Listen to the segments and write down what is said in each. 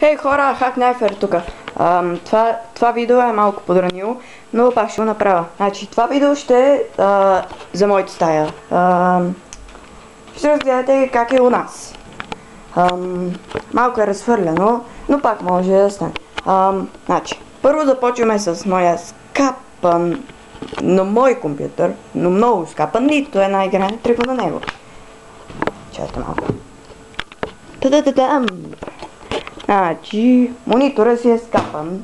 Хей хора, Hacknifer тук. Това видео е малко подранило, но пак ще го направя. Значи, това видео ще е за моята стая. Ще разгледате как е у нас. Малко е разхвърлено, но пак може да стане. Значи, първо започваме с моя скапан на мой компютър, но много скапан, нито една игра не тръгва на него. Чакайте малко. Та-да-да-дам! Значи, монитора си е скапан.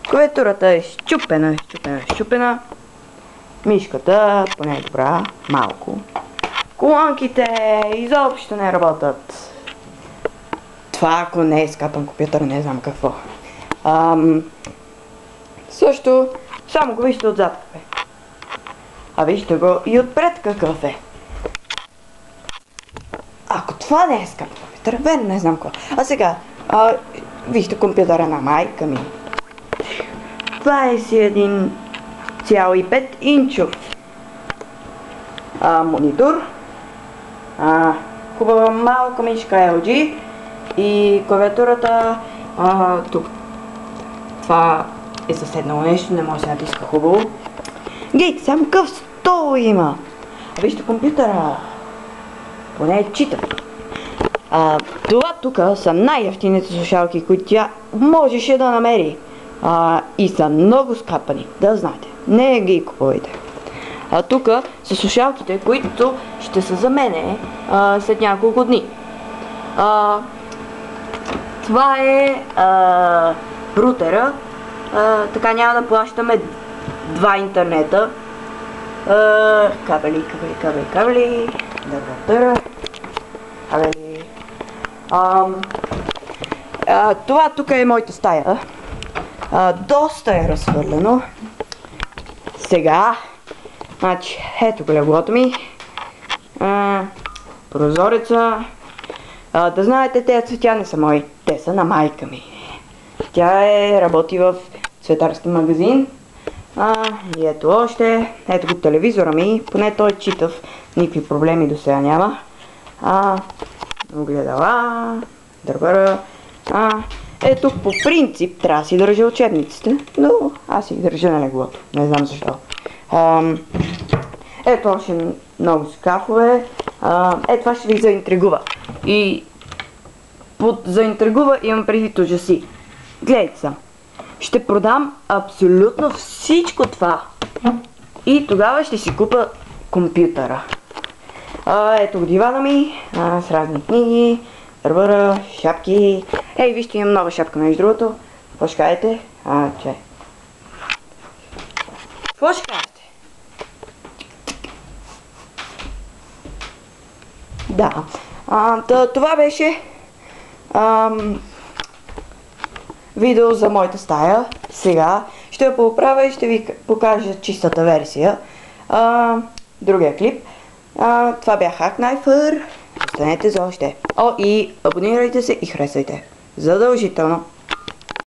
Клавиатурата е щупена. Мишката поне е добра, малко. Колонките изобщо не работят. Това ако не е скапан компютър, не знам какво. Също, само го вижте отзад. А вижте го и отпред какъв е. Ако това не е скапан компютър, верно не знам какво. А сега, вижте компютъра на майка ми. 21,5 инчов монитор. Хубава малка мишка LG и клавиатурата тук. Това е съседнало нещо, не може да се натиска хубаво. Гледайте, само какъв стол има. Вижте компютъра. Поне е читам. Това тук са най-евтините слушалки, които тя можеше да намери. И са много скапани, да знаете. Не ги купувайте. Тук са слушалките, които ще са за мене след няколко дни. Това е рутера. Така няма да плащаме два интернета. Кабели. Това тук е моята стая. Доста е разхвърлено. Сега, значи, ето го леглото ми. Прозореца. Да знаете, тези цветя не са мои, те са на майка ми. Тя работи в цветарски магазин. И ето още. Ето го телевизора ми, поне той е читав. Никакви проблеми до сега няма. Огледала. Дърбара. Ето по принцип трябва да си държа учебниците, но аз си ги държа на леглото. Не знам защо. Ето още много скафове. Това ще ви заинтригува. И под заинтригува имам предвид ужаси. Гледайте са. Ще продам абсолютно всичко това. И тогава ще си купа компютъра. Ето го дивана ми, с разни книги, дърбара, шапки. Ей, вижте, имам нова шапка между другото. Какво ще кажете? Чай. Какво ще кажете? Да. Това беше видео за моята стая. Сега ще я поправя и ще ви покажа чистата версия. Другия клип. Това бях Hacknifer. Останете за още. И абонирайте се и харесайте. Задължително.